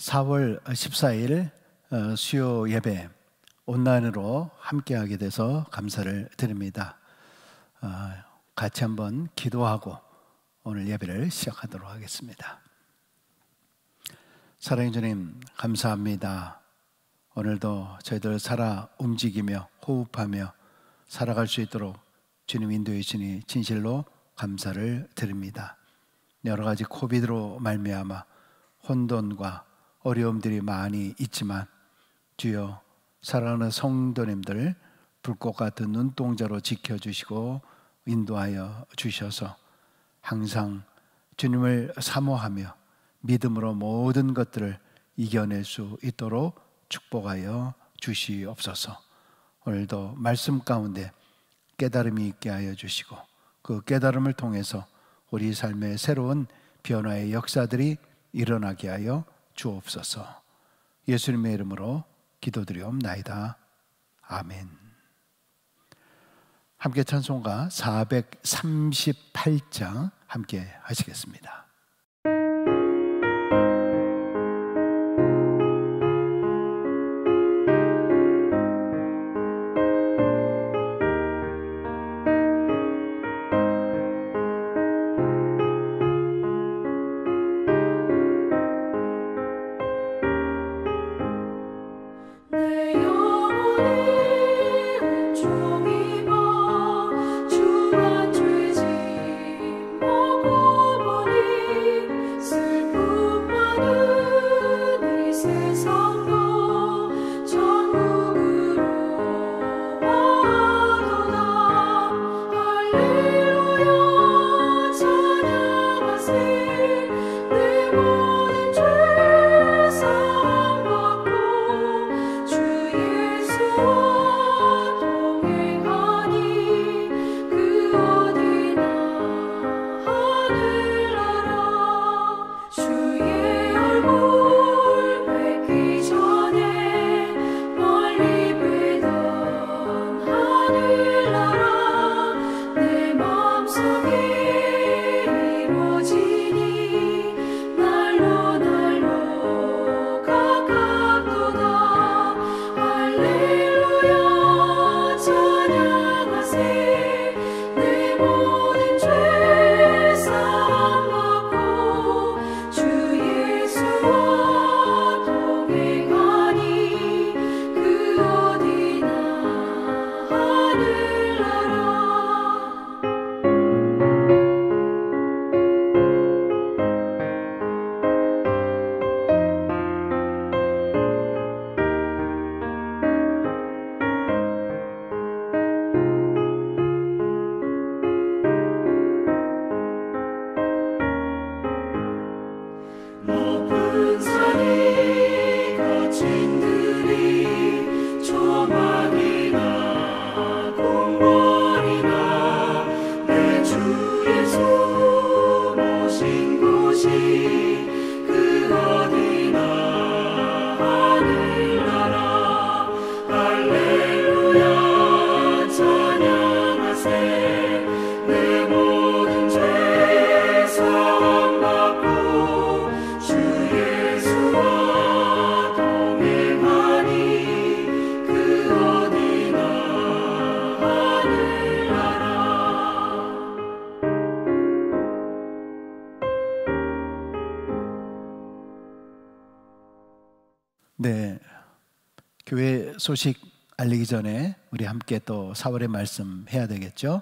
4월 14일 수요 예배 온라인으로 함께하게 돼서 감사를 드립니다. 같이 한번 기도하고 오늘 예배를 시작하도록 하겠습니다. 사랑의 주님, 감사합니다. 오늘도 저희들 살아 움직이며 호흡하며 살아갈 수 있도록 주님 인도해 주시니 진실로 감사를 드립니다. 여러 가지 코비드로 말미암아 혼돈과 어려움들이 많이 있지만 주여, 사랑하는 성도님들 불꽃 같은 눈동자로 지켜주시고 인도하여 주셔서 항상 주님을 사모하며 믿음으로 모든 것들을 이겨낼 수 있도록 축복하여 주시옵소서. 오늘도 말씀 가운데 깨달음이 있게 하여 주시고 그 깨달음을 통해서 우리 삶의 새로운 변화의 역사들이 일어나게 하여 주옵소서. 예수님의 이름으로 기도드리옵나이다. 아멘. 함께 찬송가 438장 함께 하시겠습니다. 네, 교회 소식 알리기 전에 우리 함께 또 4월의 말씀 해야 되겠죠?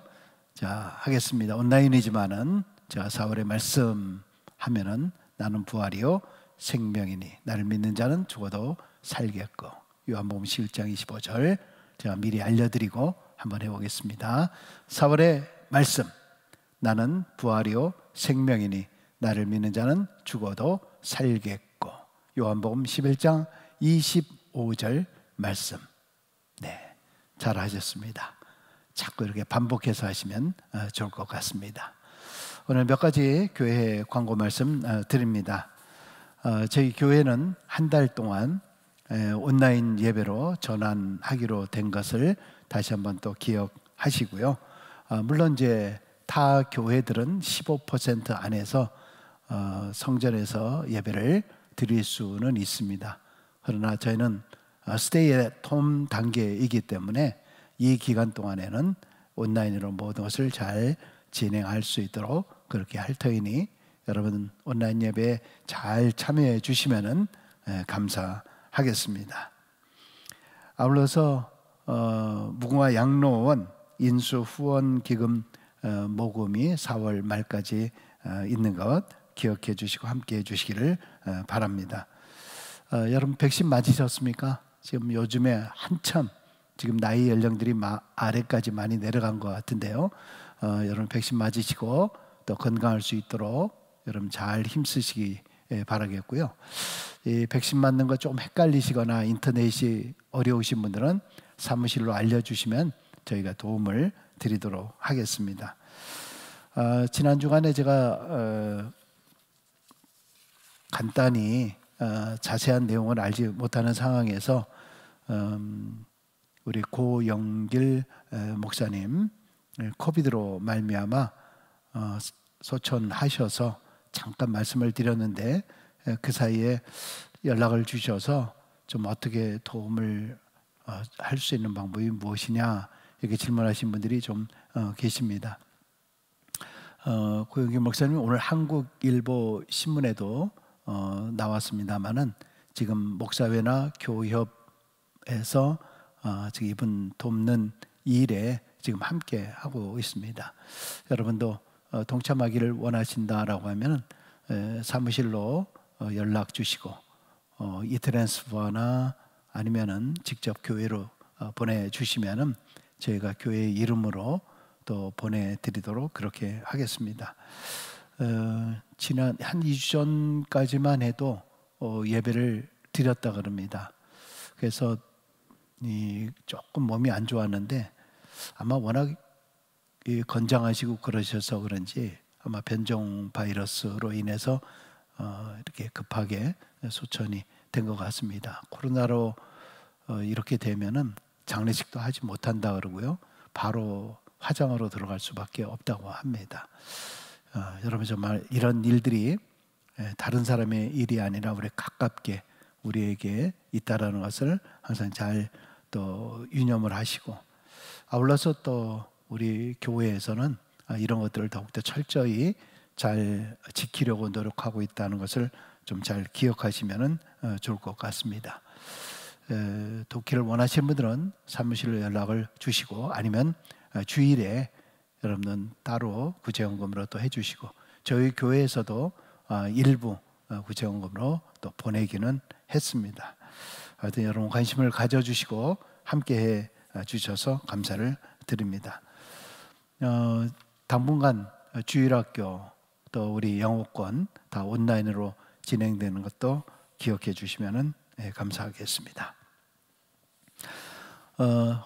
자, 하겠습니다. 온라인이지만은 제가 4월의 말씀 하면은 나는 부활이요 생명이니 나를 믿는 자는 죽어도 살겠고, 요한복음 11장 25절 제가 미리 알려드리고 한번 해보겠습니다. 4월의 말씀, 나는 부활이요 생명이니 나를 믿는 자는 죽어도 살겠고, 요한복음 11장 25절 말씀. 네, 잘 하셨습니다. 자꾸 이렇게 반복해서 하시면 좋을 것 같습니다. 오늘 몇 가지 교회 광고 말씀 드립니다. 저희 교회는 한 달 동안 온라인 예배로 전환하기로 된 것을 다시 한번 또 기억하시고요. 물론 이제 타 교회들은 15% 안에서 성전에서 예배를 드릴 수는 있습니다. 그러나 저희는 스테이 앳 홈 단계이기 때문에 이 기간 동안에는 온라인으로 모든 것을 잘 진행할 수 있도록 그렇게 할 터이니 여러분 온라인 예배에 잘 참여해 주시면 감사하겠습니다. 아울러서 무궁화 양로원 인수 후원 기금 모금이 4월 말까지 있는 것 기억해 주시고 함께 해 주시기를 바랍니다. 여러분 백신 맞으셨습니까? 지금 요즘에 한참 지금 나이 연령들이 아래까지 많이 내려간 것 같은데요. 여러분 백신 맞으시고 또 건강할 수 있도록 여러분 잘 힘쓰시기 바라겠고요. 이 백신 맞는 거 좀 헷갈리시거나 인터넷이 어려우신 분들은 사무실로 알려주시면 저희가 도움을 드리도록 하겠습니다. 지난 주간에 제가 간단히 자세한 내용을 알지 못하는 상황에서 우리 고영길 목사님 코비드로 말미암아 소천하셔서 잠깐 말씀을 드렸는데 그 사이에 연락을 주셔서 좀 어떻게 도움을 할 수 있는 방법이 무엇이냐 이렇게 질문하신 분들이 좀 계십니다. 고영길 목사님 오늘 한국일보 신문에도 나왔습니다만은 지금 목사회나 교협에서 지금 이분 돕는 일에 지금 함께 하고 있습니다. 여러분도 동참하기를 원하신다라고 하면 사무실로 연락 주시고 이트랜스퍼나 아니면은 직접 교회로 보내주시면은 저희가 교회 이름으로 또 보내드리도록 그렇게 하겠습니다. 지난 한 2주 전까지만 해도 예배를 드렸다 그럽니다. 그래서 조금 몸이 안 좋았는데 아마 워낙 건장하시고 그러셔서 그런지 아마 변종 바이러스로 인해서 이렇게 급하게 소천이 된 것 같습니다. 코로나로 이렇게 되면은 장례식도 하지 못한다 그러고요. 바로 화장으로 들어갈 수밖에 없다고 합니다. 여러분 정말 이런 일들이 다른 사람의 일이 아니라 우리 가깝게 우리에게 있다라는 것을 항상 잘 또 유념을 하시고 아울러서 또 우리 교회에서는 이런 것들을 더욱더 철저히 잘 지키려고 노력하고 있다는 것을 좀 잘 기억하시면 좋을 것 같습니다. 돕기를 원하시는 분들은 사무실로 연락을 주시고 아니면 주일에 여러분은 따로 구제원금으로 또 해주시고 저희 교회에서도 일부 구제원금으로 또 보내기는 했습니다. 하여튼 여러분 관심을 가져주시고 함께해 주셔서 감사를 드립니다. 당분간 주일학교 또 우리 영어권 다 온라인으로 진행되는 것도 기억해 주시면 감사하겠습니다.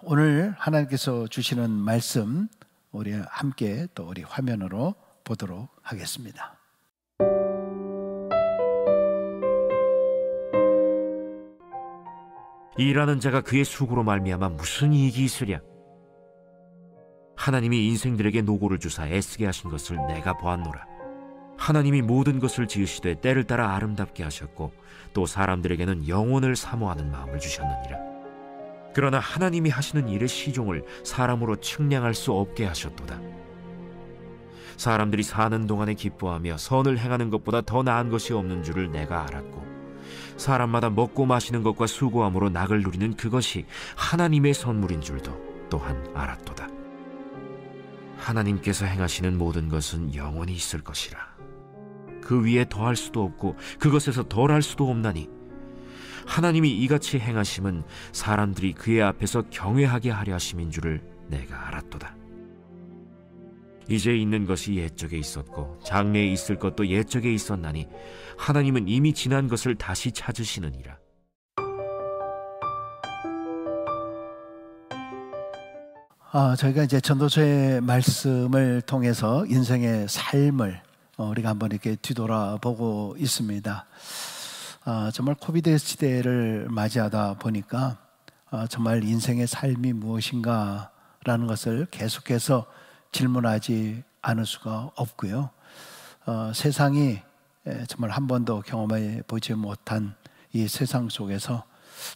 오늘 하나님께서 주시는 말씀 우리 함께 또 우리 화면으로 보도록 하겠습니다. 일하는 자가 그의 수고로 말미암아 무슨 이익이 있으랴? 하나님이 인생들에게 노고를 주사 애쓰게 하신 것을 내가 보았노라. 하나님이 모든 것을 지으시되 때를 따라 아름답게 하셨고 또 사람들에게는 영혼을 사모하는 마음을 주셨느니라. 그러나 하나님이 하시는 일의 시종을 사람으로 측량할 수 없게 하셨도다. 사람들이 사는 동안에 기뻐하며 선을 행하는 것보다 더 나은 것이 없는 줄을 내가 알았고 사람마다 먹고 마시는 것과 수고함으로 낙을 누리는 그것이 하나님의 선물인 줄도 또한 알았도다. 하나님께서 행하시는 모든 것은 영원히 있을 것이라. 그 위에 더할 수도 없고 그것에서 덜할 수도 없나니 하나님이 이같이 행하심은 사람들이 그의 앞에서 경외하게 하려 하심인 줄을 내가 알았도다. 이제 있는 것이 옛적에 있었고 장래에 있을 것도 옛적에 있었나니 하나님은 이미 지난 것을 다시 찾으시느니라. 저희가 이제 전도서의 말씀을 통해서 인생의 삶을 우리가 한번 이렇게 뒤돌아보고 있습니다. 정말 코비드 시대를 맞이하다 보니까 정말 인생의 삶이 무엇인가라는 것을 계속해서 질문하지 않을 수가 없고요. 세상이 정말 한 번도 경험해 보지 못한 이 세상 속에서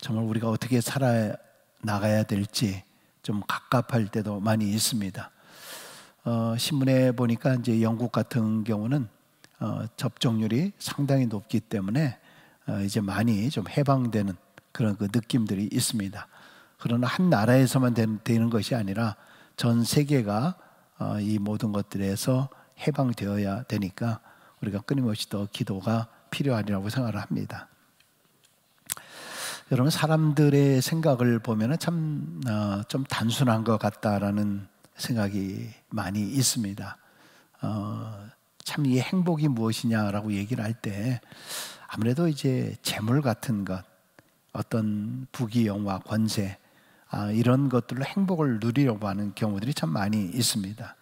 정말 우리가 어떻게 살아나가야 될지 좀 갑갑할 때도 많이 있습니다. 신문에 보니까 이제 영국 같은 경우는 접종률이 상당히 높기 때문에 이제 많이 좀 해방되는 그런 그 느낌들이 있습니다. 그러나 한 나라에서만 되는 것이 아니라 전 세계가 이 모든 것들에서 해방되어야 되니까 우리가 끊임없이 더 기도가 필요하리라고 생각을 합니다. 여러분, 사람들의 생각을 보면 참 좀 단순한 것 같다라는 생각이 많이 있습니다. 참 이 행복이 무엇이냐라고 얘기를 할 때 아무래도 이제 재물 같은 것, 어떤 부귀영화, 권세, 이런 것들로 행복을 누리려고 하는 경우들이 참 많이 있습니다.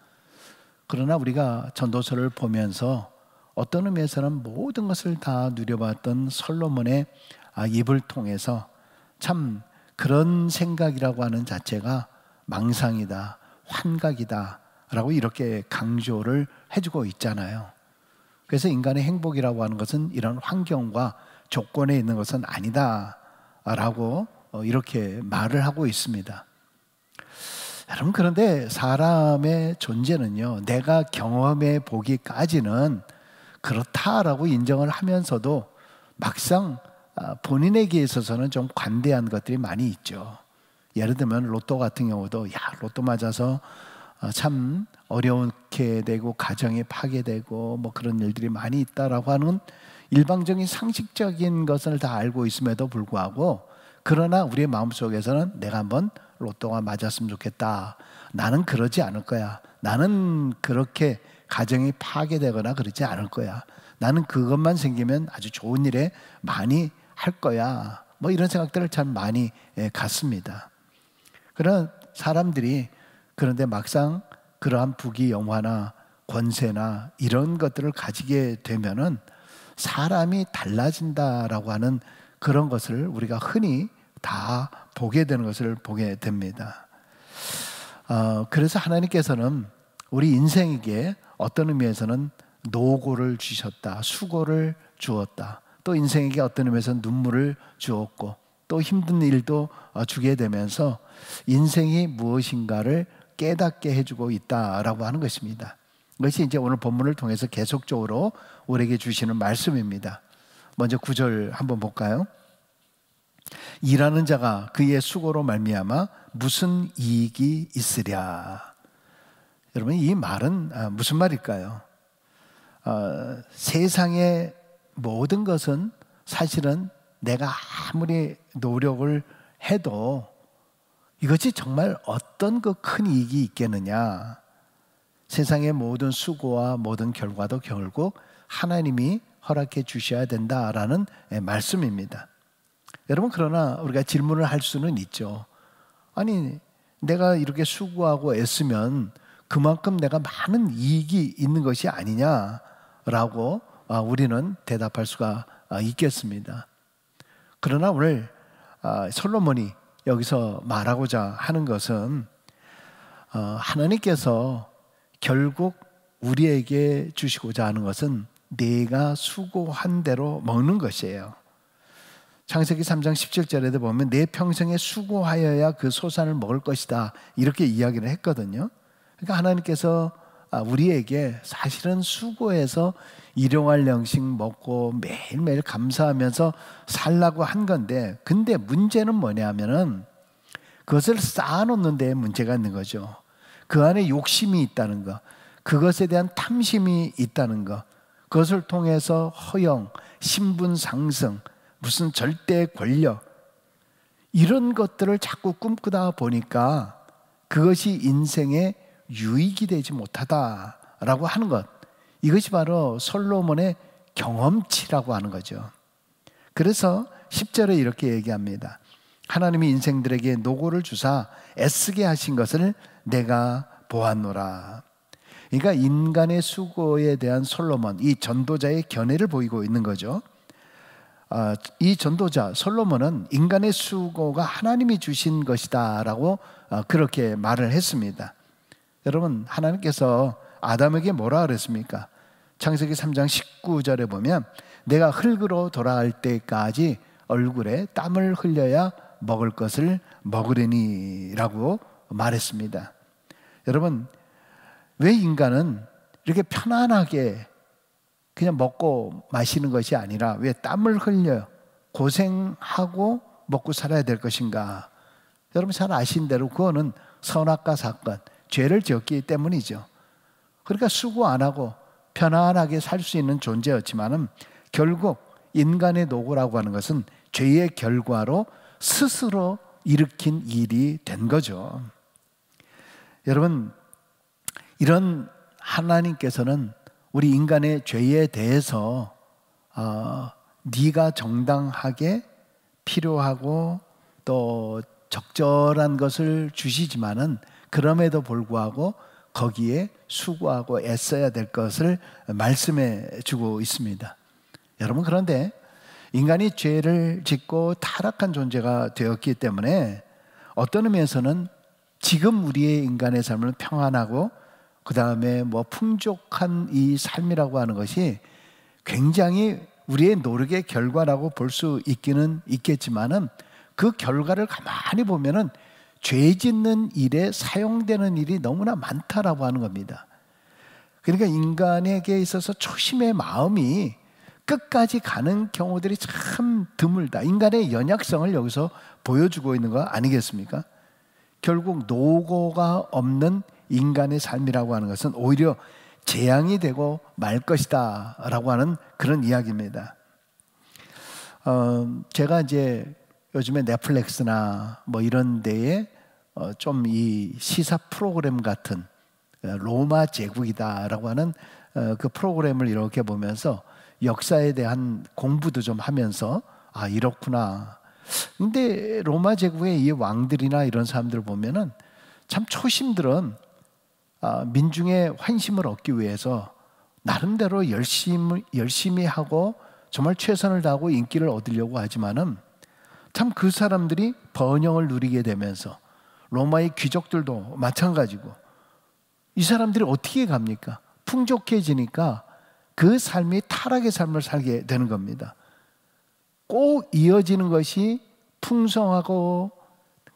그러나 우리가 전도서를 보면서 어떤 의미에서는 모든 것을 다 누려봤던 솔로몬의 입을 통해서 참 그런 생각이라고 하는 자체가 망상이다, 환각이다 라고 이렇게 강조를 해주고 있잖아요. 그래서 인간의 행복이라고 하는 것은 이런 환경과 조건에 있는 것은 아니다 라고 이렇게 말을 하고 있습니다. 여러분, 그런데 사람의 존재는요, 내가 경험해 보기까지는 그렇다라고 인정을 하면서도 막상 본인에게 있어서는 좀 관대한 것들이 많이 있죠. 예를 들면 로또 같은 경우도 로또 맞아서 참 어려운게 되고 가정이 파괴되고 뭐 그런 일들이 많이 있다라고 하는 일방적인 상식적인 것을 다 알고 있음에도 불구하고, 그러나 우리의 마음속에서는 내가 한번 로또가 맞았으면 좋겠다, 나는 그러지 않을 거야, 나는 그렇게 가정이 파괴되거나 그러지 않을 거야, 나는 그것만 생기면 아주 좋은 일에 많이 할 거야, 뭐 이런 생각들을 참 많이 갖습니다. 그런 사람들이 그런데 막상 그러한 부귀영화나 권세나 이런 것들을 가지게 되면은 사람이 달라진다라고 하는 그런 것을 우리가 흔히 다 보게 되는 것을 보게 됩니다. 그래서 하나님께서는 우리 인생에게 어떤 의미에서는 노고를 주셨다, 수고를 주었다, 또 인생에게 어떤 의미에서 눈물을 주었고 또 힘든 일도 주게 되면서 인생이 무엇인가를 깨닫게 해주고 있다라고 하는 것입니다. 그것이 이제 오늘 본문을 통해서 계속적으로 우리에게 주시는 말씀입니다. 먼저 9절 한번 볼까요? 일하는 자가 그의 수고로 말미암아 무슨 이익이 있으랴. 여러분, 이 말은 무슨 말일까요? 세상의 모든 것은 사실은 내가 아무리 노력을 해도 이것이 정말 어떤 그 큰 이익이 있겠느냐. 세상의 모든 수고와 모든 결과도 결국 하나님이 허락해 주셔야 된다라는 말씀입니다. 여러분, 그러나 우리가 질문을 할 수는 있죠. 아니, 내가 이렇게 수고하고 애쓰면 그만큼 내가 많은 이익이 있는 것이 아니냐라고 우리는 대답할 수가 있겠습니다. 그러나 오늘 솔로몬이 여기서 말하고자 하는 것은 하나님께서 결국 우리에게 주시고자 하는 것은 내가 수고한 대로 먹는 것이에요. 창세기 3장 17절에도 보면 내 평생에 수고하여야 그 소산을 먹을 것이다, 이렇게 이야기를 했거든요. 그러니까 하나님께서 우리에게 사실은 수고해서 일용할 양식 먹고 매일매일 감사하면서 살라고 한 건데, 근데 문제는 뭐냐면은 그것을 쌓아놓는 데 문제가 있는 거죠. 그 안에 욕심이 있다는 거, 그것에 대한 탐심이 있다는 거, 그것을 통해서 허영, 신분 상승, 무슨 절대 권력, 이런 것들을 자꾸 꿈꾸다 보니까 그것이 인생의 유익이 되지 못하다라고 하는 것, 이것이 바로 솔로몬의 경험치라고 하는 거죠. 그래서 10절에 이렇게 얘기합니다. 하나님이 인생들에게 노고를 주사 애쓰게 하신 것을 내가 보았노라. 그러니까 인간의 수고에 대한 솔로몬, 이 전도자의 견해를 보이고 있는 거죠. 이 전도자 솔로몬은 인간의 수고가 하나님이 주신 것이다 라고 그렇게 말을 했습니다. 여러분, 하나님께서 아담에게 뭐라 그랬습니까? 창세기 3장 19절에 보면 내가 흙으로 돌아갈 때까지 얼굴에 땀을 흘려야 먹을 것을 먹으려니 라고 말했습니다. 여러분, 왜 인간은 이렇게 편안하게 그냥 먹고 마시는 것이 아니라 왜 땀을 흘려 고생하고 먹고 살아야 될 것인가? 여러분 잘 아신 대로 그거는 선악과 사건, 죄를 지었기 때문이죠. 그러니까 수고 안 하고 편안하게 살 수 있는 존재였지만은 결국 인간의 노고라고 하는 것은 죄의 결과로 스스로 일으킨 일이 된 거죠. 여러분, 이런 하나님께서는 우리 인간의 죄에 대해서 네가 정당하게 필요하고 또 적절한 것을 주시지만은 그럼에도 불구하고 거기에 수고하고 애써야 될 것을 말씀해 주고 있습니다. 여러분, 그런데 인간이 죄를 짓고 타락한 존재가 되었기 때문에 어떤 의미에서는 지금 우리의 인간의 삶은 평안하고 그 다음에 뭐 풍족한 이 삶이라고 하는 것이 굉장히 우리의 노력의 결과라고 볼 수 있기는 있겠지만은 그 결과를 가만히 보면은 죄 짓는 일에 사용되는 일이 너무나 많다라고 하는 겁니다. 그러니까 인간에게 있어서 초심의 마음이 끝까지 가는 경우들이 참 드물다. 인간의 연약성을 여기서 보여주고 있는 거 아니겠습니까? 결국 노고가 없는 인간의 삶이라고 하는 것은 오히려 재앙이 되고 말 것이다 라고 하는 그런 이야기입니다. 제가 이제 요즘에 넷플릭스나 뭐 이런 데에 좀 이 시사 프로그램 같은 로마 제국이다라고 하는 그 프로그램을 이렇게 보면서 역사에 대한 공부도 좀 하면서 아, 이렇구나. 근데 로마 제국의 이 왕들이나 이런 사람들 보면은 참 초심들은 민중의 환심을 얻기 위해서 나름대로 열심히 하고 정말 최선을 다하고 인기를 얻으려고 하지만은 참 그 사람들이 번영을 누리게 되면서 로마의 귀족들도 마찬가지고 이 사람들이 어떻게 갑니까? 풍족해지니까 그 삶이 타락의 삶을 살게 되는 겁니다. 꼭 이어지는 것이 풍성하고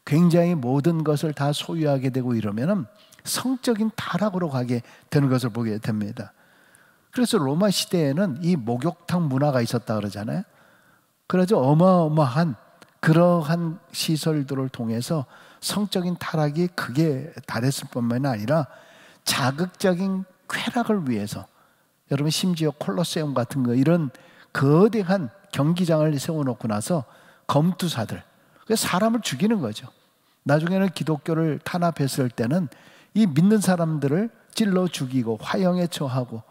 굉장히 모든 것을 다 소유하게 되고 이러면은 성적인 타락으로 가게 되는 것을 보게 됩니다. 그래서 로마 시대에는 이 목욕탕 문화가 있었다 그러잖아요. 그래서 어마어마한 그러한 시설들을 통해서 성적인 타락이 크게 달했을 뿐만 아니라 자극적인 쾌락을 위해서 여러분 심지어 콜로세움 같은 거 이런 거대한 경기장을 세워놓고 나서 검투사들 사람을 죽이는 거죠. 나중에는 기독교를 탄압했을 때는 이 믿는 사람들을 찔러 죽이고 화형에 처하고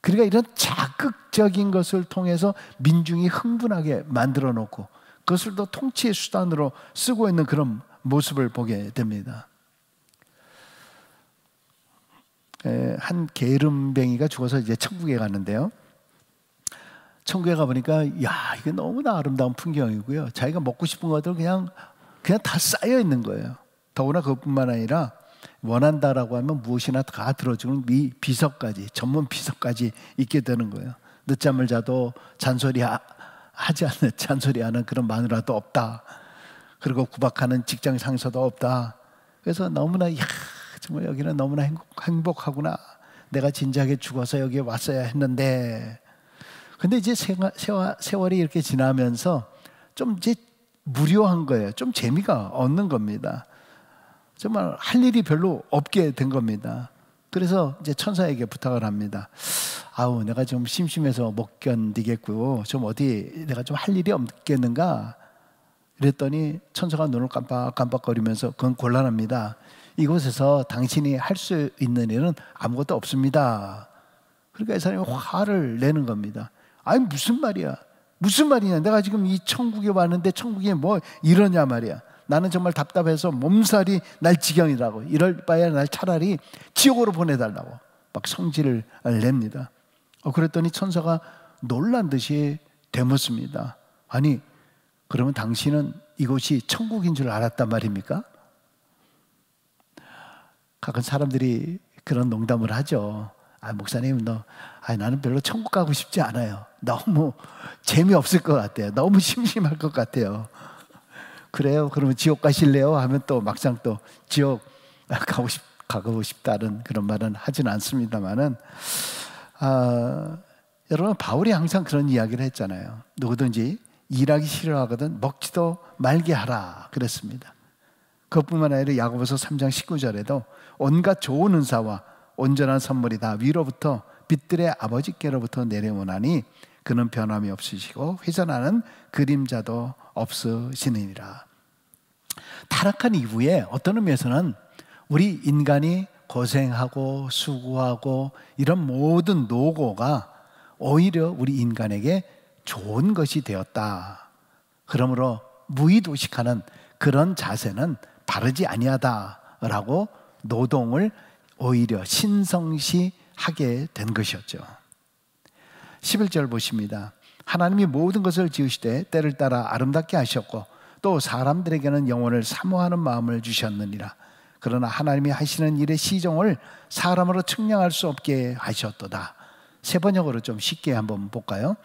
그러니까 이런 자극적인 것을 통해서 민중이 흥분하게 만들어 놓고 그것을 또 통치의 수단으로 쓰고 있는 그런 모습을 보게 됩니다. 한 게으름뱅이가 죽어서 이제 천국에 가는데요. 천국에 가보니까 야, 이게 너무나 아름다운 풍경이고요. 자기가 먹고 싶은 것들 그냥 다 쌓여 있는 거예요. 더구나 그것뿐만 아니라 원한다라고 하면 무엇이나 다 들어주는 비서까지, 전문 비서까지 있게 되는 거예요. 늦잠을 자도 잔소리하는 그런 마누라도 없다. 그리고 구박하는 직장 상사도 없다. 그래서 너무나 정말 여기는 너무나 행복하구나. 내가 진작에 죽어서 여기에 왔어야 했는데. 근데 이제 세월이 이렇게 지나면서 좀 이제 무료한 거예요. 좀 재미가 없는 겁니다. 정말 할 일이 별로 없게 된 겁니다. 그래서 이제 천사에게 부탁을 합니다. 아우, 내가 좀 심심해서 못 견디겠고 좀 어디 내가 좀 할 일이 없겠는가? 그랬더니 천사가 눈을 깜빡깜빡거리면서 그건 곤란합니다. 이곳에서 당신이 할 수 있는 일은 아무것도 없습니다. 그러니까 이 사람이 화를 내는 겁니다. 아니 무슨 말이야? 무슨 말이냐? 내가 지금 이 천국에 왔는데 천국에 뭐 이러냐 말이야. 나는 정말 답답해서 몸살이 날 지경이라고. 이럴 바에 날 차라리 지옥으로 보내달라고 막 성질을 냅니다. 그랬더니 천사가 놀란 듯이 되묻습니다. 아니 그러면 당신은 이곳이 천국인 줄 알았단 말입니까? 가끔 사람들이 그런 농담을 하죠. 목사님, 나는 별로 천국 가고 싶지 않아요. 너무 재미없을 것 같아요. 너무 심심할 것 같아요. 그래요? 그러면 지옥 가실래요? 하면 또 막상 또 지옥 가고 싶다는 그런 말은 하진 않습니다만은, 여러분, 바울이 항상 그런 이야기를 했잖아요. 누구든지 일하기 싫어하거든 먹지도 말게 하라 그랬습니다. 그것뿐만 아니라 야고보서 3장 19절에도 온갖 좋은 은사와 온전한 선물이 다 위로부터 빛들의 아버지께로부터 내려오나니 그는 변함이 없으시고 회전하는 그림자도 없으시느니라. 타락한 이후에 어떤 의미에서는 우리 인간이 고생하고 수고하고 이런 모든 노고가 오히려 우리 인간에게 좋은 것이 되었다. 그러므로 무의도식하는 그런 자세는 바르지 아니하다라고 노동을 오히려 신성시하게 된 것이었죠. 11절 보십니다. 하나님이 모든 것을 지으시되 때를 따라 아름답게 하셨고 또 사람들에게는 영혼을 사모하는 마음을 주셨느니라. 그러나 하나님이 하시는 일의 시종을 사람으로 측량할 수 없게 하셨도다. 세 번역으로 좀 쉽게 한번 볼까요?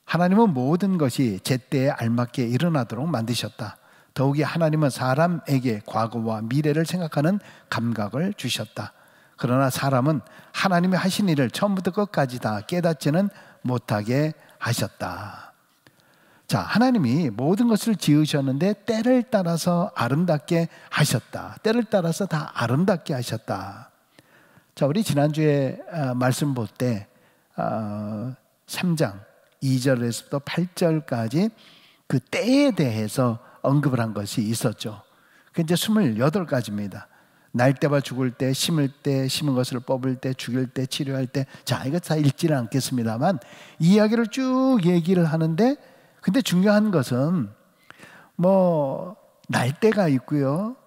하나님은 모든 것이 제때에 알맞게 일어나도록 만드셨다. 더욱이 하나님은 사람에게 과거와 미래를 생각하는 감각을 주셨다. 그러나 사람은 하나님이 하신 일을 처음부터 끝까지 다 깨닫지는 못하게 하셨다. 자, 하나님이 모든 것을 지으셨는데 때를 따라서 아름답게 하셨다. 때를 따라서 다 아름답게 하셨다. 자, 우리 지난주에 말씀 볼 때 3장 2절에서부터 8절까지 그 때에 대해서 언급을 한 것이 있었죠. 그 이제 28가지입니다. 날 때와 죽을 때, 심을 때, 심은 것을 뽑을 때, 죽일 때, 치료할 때. 자, 이거 다 읽지는 않겠습니다만 이 이야기를 쭉 얘기를 하는데, 근데 중요한 것은 날 때가 있고요.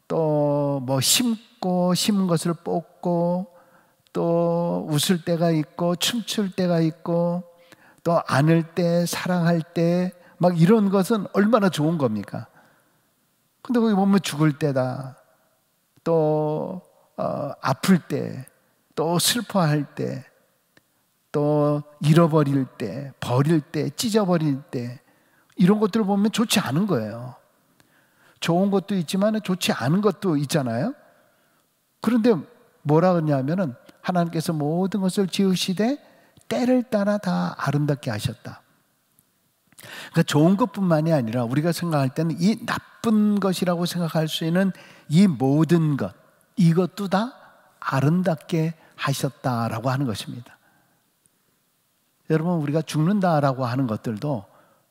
또 심고 심은 것을 뽑고 또 웃을 때가 있고 춤출 때가 있고 또 안을 때 사랑할 때 막 이런 것은 얼마나 좋은 겁니까? 근데 거기 보면 죽을 때다, 또 아플 때, 또 슬퍼할 때, 또 잃어버릴 때, 버릴 때, 찢어버릴 때, 이런 것들을 보면 좋지 않은 거예요. 좋은 것도 있지만 좋지 않은 것도 있잖아요. 그런데 뭐라 그러냐면은 하나님께서 모든 것을 지으시되 때를 따라 다 아름답게 하셨다. 그러니까 좋은 것뿐만이 아니라 우리가 생각할 때는 이 나쁜 것이라고 생각할 수 있는 이 모든 것, 이것도 다 아름답게 하셨다라고 하는 것입니다. 여러분, 우리가 죽는다라고 하는 것들도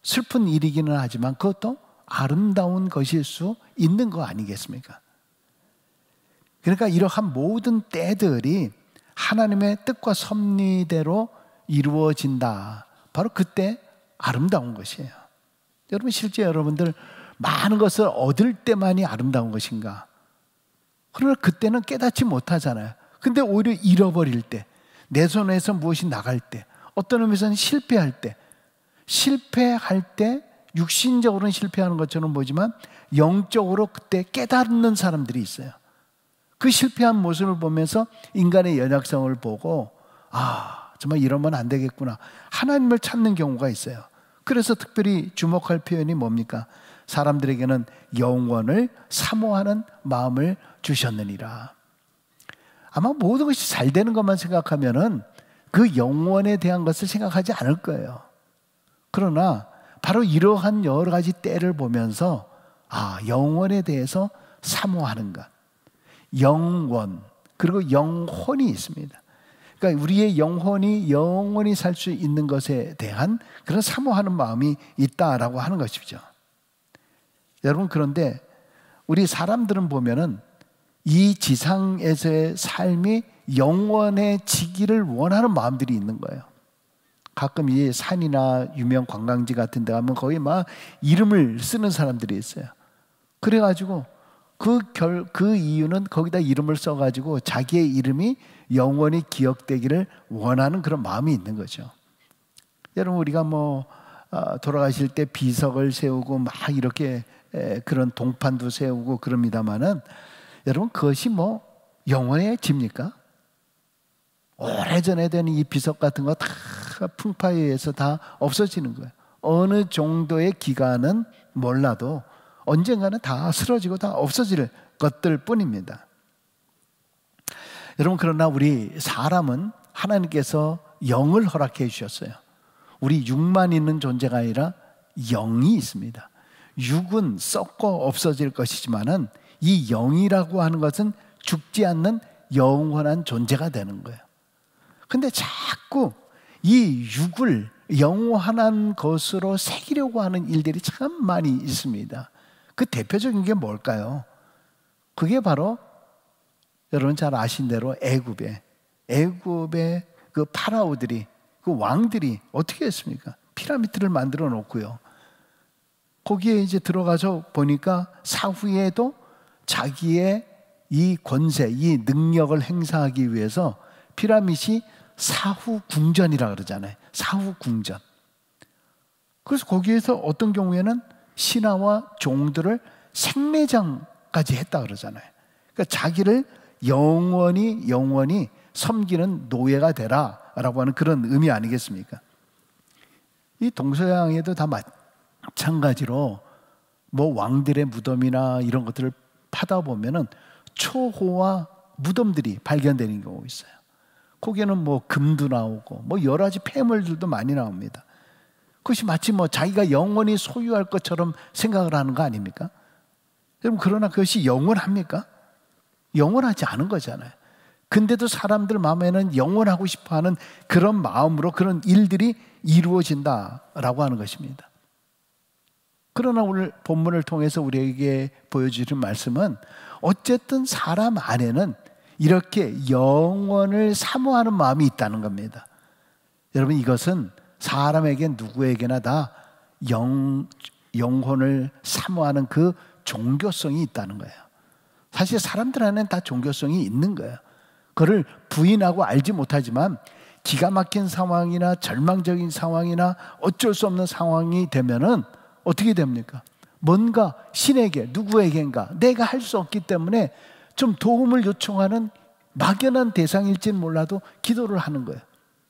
슬픈 일이기는 하지만 그것도 아름다운 것일 수 있는 거 아니겠습니까? 그러니까 이러한 모든 때들이 하나님의 뜻과 섭리대로 이루어진다. 바로 그때 아름다운 것이에요. 여러분, 실제 여러분들 많은 것을 얻을 때만이 아름다운 것인가? 그러나 그때는 깨닫지 못하잖아요. 근데 오히려 잃어버릴 때, 내 손에서 무엇이 나갈 때, 어떤 의미에서는 실패할 때, 육신적으로는 실패하는 것처럼 보지만 영적으로 그때 깨닫는 사람들이 있어요. 그 실패한 모습을 보면서 인간의 연약성을 보고 정말 이러면 안 되겠구나, 하나님을 찾는 경우가 있어요. 그래서 특별히 주목할 표현이 뭡니까? 사람들에게는 영원을 사모하는 마음을 주셨느니라. 아마 모든 것이 잘 되는 것만 생각하면은 그 영원에 대한 것을 생각하지 않을 거예요. 그러나 바로 이러한 여러 가지 때를 보면서 영원에 대해서 사모하는 것, 영원, 그리고 영혼이 있습니다. 그러니까 우리의 영혼이 영원히 살 수 있는 것에 대한 그런 사모하는 마음이 있다라고 하는 것이죠. 여러분, 그런데 우리 사람들은 보면은 이 지상에서의 삶이 영원해지기를 원하는 마음들이 있는 거예요. 가끔 이 산이나 유명 관광지 같은 데 가면 거기 막 이름을 쓰는 사람들이 있어요. 그래가지고 그 이유는 거기다 이름을 써가지고 자기의 이름이 영원히 기억되기를 원하는 그런 마음이 있는 거죠. 여러분, 우리가 돌아가실 때 비석을 세우고 막 이렇게 그런 동판도 세우고 그럽니다만은, 여러분, 그것이 영원해집니까? 오래전에 된 이 비석 같은 거 다 풍파에 의해서 다 없어지는 거예요. 어느 정도의 기간은 몰라도 언젠가는 다 쓰러지고 다 없어질 것들 뿐입니다. 여러분, 그러나 우리 사람은 하나님께서 영을 허락해 주셨어요. 우리 육만 있는 존재가 아니라 영이 있습니다. 육은 썩고 없어질 것이지만은 이 영이라고 하는 것은 죽지 않는 영원한 존재가 되는 거예요. 근데 자꾸 이 육을 영원한 것으로 새기려고 하는 일들이 참 많이 있습니다. 그 대표적인 게 뭘까요? 그게 바로 여러분 잘 아신 대로 애굽의 그 파라오들이, 그 왕들이 어떻게 했습니까? 피라미드를 만들어 놓고요. 거기에 이제 들어가서 보니까 사후에도 자기의 이 권세, 이 능력을 행사하기 위해서 피라미드이 사후 궁전이라 그러잖아요. 사후 궁전. 그래서 거기에서 어떤 경우에는 신하와 종들을 생매장까지 했다 그러잖아요. 그러니까 자기를 영원히 섬기는 노예가 되라라고 하는 그런 의미 아니겠습니까? 이 동서양에도 다 마찬가지로 뭐 왕들의 무덤이나 이런 것들을 파다 보면은 초호화 무덤들이 발견되는 경우가 있어요. 거기에는 뭐 금도 나오고 뭐 여러 가지 폐물들도 많이 나옵니다. 그것이 마치 뭐 자기가 영원히 소유할 것처럼 생각을 하는 거 아닙니까? 여러분, 그러나 그것이 영원합니까? 영원하지 않은 거잖아요. 근데도 사람들 마음에는 영원하고 싶어하는 그런 마음으로 그런 일들이 이루어진다라고 하는 것입니다. 그러나 오늘 본문을 통해서 우리에게 보여주는 말씀은 어쨌든 사람 안에는 이렇게 영원을 사모하는 마음이 있다는 겁니다. 여러분, 이것은 사람에게 누구에게나 다 영혼을 사모하는 그 종교성이 있다는 거예요. 사실 사람들 안에는 다 종교성이 있는 거예요. 그걸 부인하고 알지 못하지만 기가 막힌 상황이나 절망적인 상황이나 어쩔 수 없는 상황이 되면은 어떻게 됩니까? 뭔가 신에게, 누구에게인가 내가 할 수 없기 때문에 좀 도움을 요청하는 막연한 대상일지는 몰라도 기도를 하는 거예요.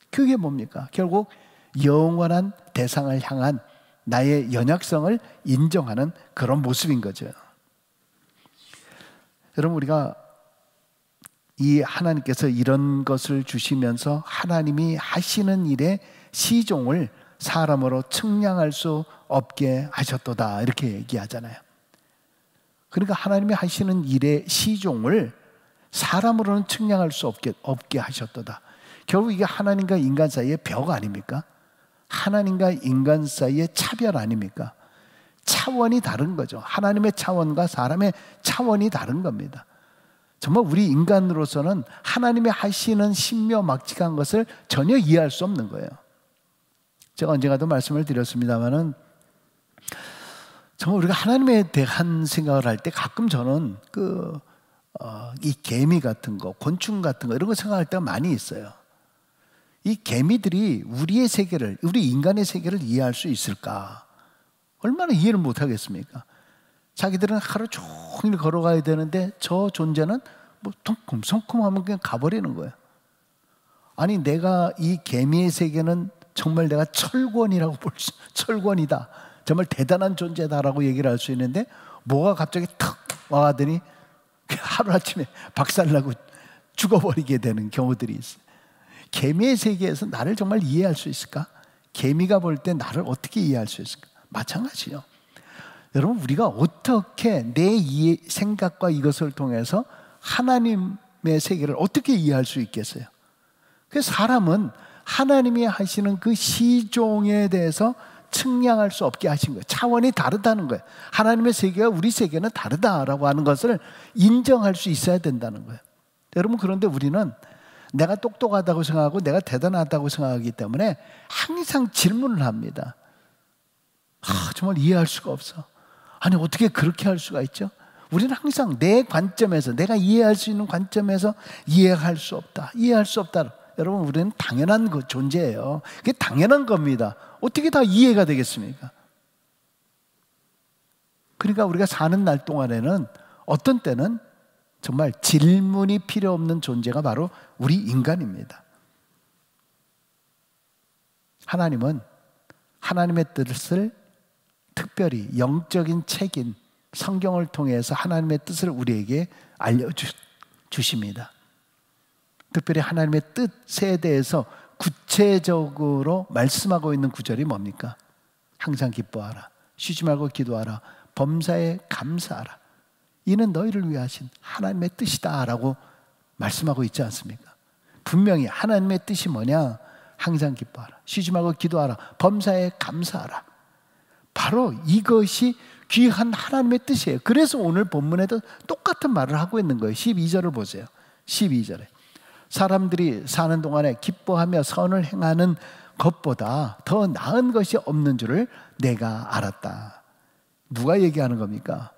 그게 뭡니까? 결국 영원한 대상을 향한 나의 연약성을 인정하는 그런 모습인 거죠. 여러분, 우리가 이 하나님께서 이런 것을 주시면서 하나님이 하시는 일의 시종을 사람으로 측량할 수 없게 하셨도다, 이렇게 얘기하잖아요. 그러니까 하나님이 하시는 일의 시종을 사람으로는 측량할 수 없게 하셨도다. 결국 이게 하나님과 인간 사이의 벽 아닙니까? 하나님과 인간 사이의 차별 아닙니까? 차원이 다른 거죠. 하나님의 차원과 사람의 차원이 다른 겁니다. 정말 우리 인간으로서는 하나님의 하시는 신묘막측한 것을 전혀 이해할 수 없는 거예요. 제가 언젠가도 말씀을 드렸습니다마는 정말 우리가 하나님에 대한 생각을 할 때 가끔 저는 이 개미 같은 거, 곤충 같은 거 이런 거 생각할 때가 많이 있어요. 이 개미들이 우리의 세계를, 우리 인간의 세계를 이해할 수 있을까? 얼마나 이해를 못 하겠습니까? 자기들은 하루 종일 걸어가야 되는데 저 존재는 뭐 덩큼성큼하면 그냥 가버리는 거예요. 아니, 내가 이 개미의 세계는 정말 내가 철권이라고 철권이다, 정말 대단한 존재다라고 얘기를 할 수 있는데 뭐가 갑자기 탁 와가더니 하루아침에 박살나고 죽어버리게 되는 경우들이 있어요. 개미의 세계에서 나를 정말 이해할 수 있을까? 개미가 볼 때 나를 어떻게 이해할 수 있을까? 마찬가지요. 여러분, 우리가 어떻게 내 생각과 이것을 통해서 하나님의 세계를 어떻게 이해할 수 있겠어요? 그래서 사람은 하나님이 하시는 그 시종에 대해서 측량할 수 없게 하신 거예요. 차원이 다르다는 거예요. 하나님의 세계와 우리 세계는 다르다라고 하는 것을 인정할 수 있어야 된다는 거예요. 여러분, 그런데 우리는 내가 똑똑하다고 생각하고 내가 대단하다고 생각하기 때문에 항상 질문을 합니다. 정말 이해할 수가 없어. 아니, 어떻게 그렇게 할 수가 있죠? 우리는 항상 내 관점에서, 내가 이해할 수 있는 관점에서 이해할 수 없다, 이해할 수 없다. 여러분, 우리는 당연한 존재예요. 그게 당연한 겁니다. 어떻게 다 이해가 되겠습니까? 그러니까 우리가 사는 날 동안에는 어떤 때는 정말 질문이 필요 없는 존재가 바로 우리 인간입니다. 하나님은 하나님의 뜻을 특별히 영적인 책인 성경을 통해서 하나님의 뜻을 우리에게 알려주십니다. 특별히 하나님의 뜻에 대해서 구체적으로 말씀하고 있는 구절이 뭡니까? 항상 기뻐하라, 쉬지 말고 기도하라, 범사에 감사하라. 이는 너희를 위해 하신 하나님의 뜻이다 라고 말씀하고 있지 않습니까? 분명히 하나님의 뜻이 뭐냐? 항상 기뻐하라, 쉬지 말고 기도하라, 범사에 감사하라. 바로 이것이 귀한 하나님의 뜻이에요. 그래서 오늘 본문에도 똑같은 말을 하고 있는 거예요. 12절을 보세요. 12절에 사람들이 사는 동안에 기뻐하며 선을 행하는 것보다 더 나은 것이 없는 줄을 내가 알았다. 누가 얘기하는 겁니까?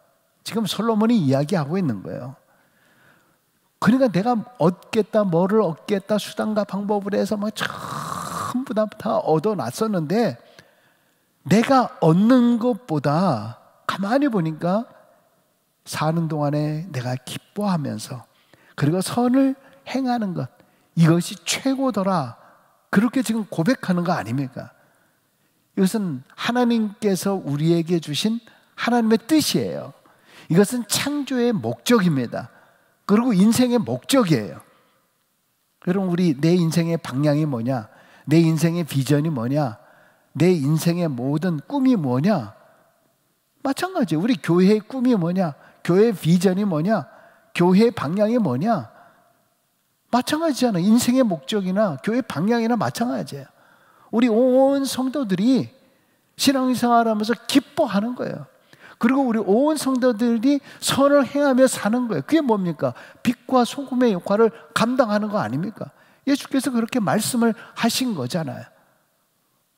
지금 솔로몬이 이야기하고 있는 거예요. 그러니까 내가 얻겠다, 뭐를 얻겠다, 수단과 방법을 해서 막 전부 다 얻어놨었는데 내가 얻는 것보다 가만히 보니까 사는 동안에 내가 기뻐하면서 그리고 선을 행하는 것, 이것이 최고더라. 그렇게 지금 고백하는 거 아닙니까? 이것은 하나님께서 우리에게 주신 하나님의 뜻이에요. 이것은 창조의 목적입니다. 그리고 인생의 목적이에요. 여러분, 내 인생의 방향이 뭐냐? 내 인생의 비전이 뭐냐? 내 인생의 모든 꿈이 뭐냐? 마찬가지예요. 우리 교회의 꿈이 뭐냐? 교회의 비전이 뭐냐? 교회의 방향이 뭐냐? 마찬가지잖아요. 인생의 목적이나 교회 방향이나 마찬가지예요. 우리 온 성도들이 신앙생활을 하면서 기뻐하는 거예요. 그리고 우리 온 성도들이 선을 행하며 사는 거예요. 그게 뭡니까? 빛과 소금의 역할을 감당하는 거 아닙니까? 예수께서 그렇게 말씀을 하신 거잖아요.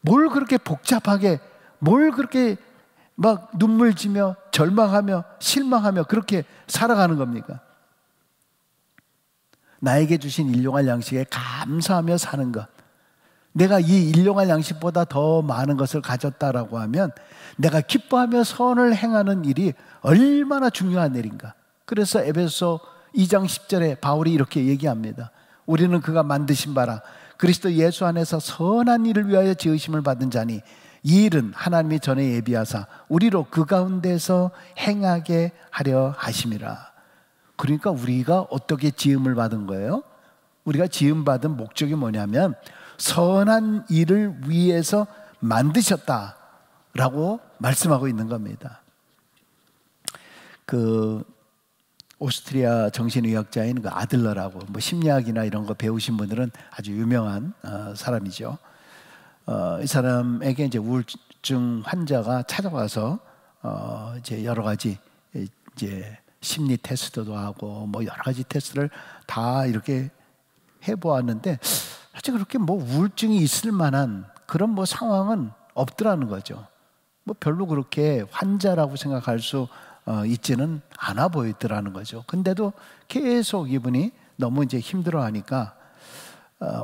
뭘 그렇게 복잡하게, 뭘 그렇게 막 눈물 지며 절망하며 실망하며 그렇게 살아가는 겁니까? 나에게 주신 일용할 양식에 감사하며 사는 것. 내가 이 일용할 양식보다 더 많은 것을 가졌다라고 하면 내가 기뻐하며 선을 행하는 일이 얼마나 중요한 일인가. 그래서 에베소 2장 10절에 바울이 이렇게 얘기합니다. 우리는 그가 만드신 바라 그리스도 예수 안에서 선한 일을 위하여 지으심을 받은 자니 이 일은 하나님이 전에 예비하사 우리로 그 가운데서 행하게 하려 하심이라. 그러니까 우리가 어떻게 지음을 받은 거예요? 우리가 지음받은 목적이 뭐냐면 선한 일을 위해서 만드셨다라고 말씀하고 있는 겁니다. 그 오스트리아 정신의학자인 그 아들러라고, 뭐 심리학이나 이런 거 배우신 분들은 아주 유명한 사람이죠. 이 사람에게 이제 우울증 환자가 찾아와서 이제 여러 가지 이제 심리 테스트도 하고 뭐 여러 가지 테스트를 다 이렇게 해보았는데 사실 그렇게 뭐 우울증이 있을 만한 그런 뭐 상황은 없더라는 거죠. 뭐 별로 그렇게 환자라고 생각할 수 있지는 않아 보이더라는 거죠. 근데도 계속 이분이 너무 이제 힘들어하니까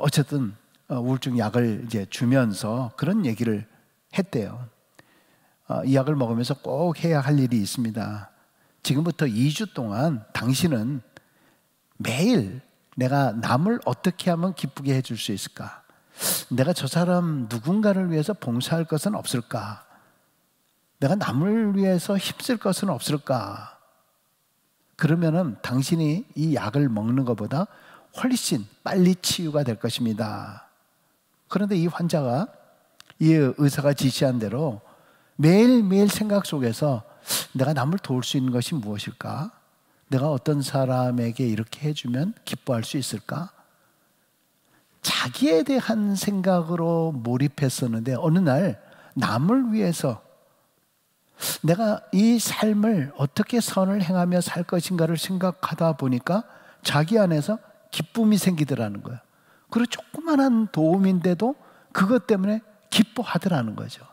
어쨌든 우울증 약을 이제 주면서 그런 얘기를 했대요. 이 약을 먹으면서 꼭 해야 할 일이 있습니다. 지금부터 2주 동안 당신은 매일 내가 남을 어떻게 하면 기쁘게 해줄 수 있을까? 내가 저 사람 누군가를 위해서 봉사할 것은 없을까? 내가 남을 위해서 힘쓸 것은 없을까? 그러면은 당신이 이 약을 먹는 것보다 훨씬 빨리 치유가 될 것입니다. 그런데 이 환자가 이 의사가 지시한 대로 매일매일 생각 속에서 내가 남을 도울 수 있는 것이 무엇일까? 내가 어떤 사람에게 이렇게 해주면 기뻐할 수 있을까? 자기에 대한 생각으로 몰입했었는데 어느 날 남을 위해서 내가 이 삶을 어떻게 선을 행하며 살 것인가를 생각하다 보니까 자기 안에서 기쁨이 생기더라는 거예요. 그리고 조그만한 도움인데도 그것 때문에 기뻐하더라는 거죠.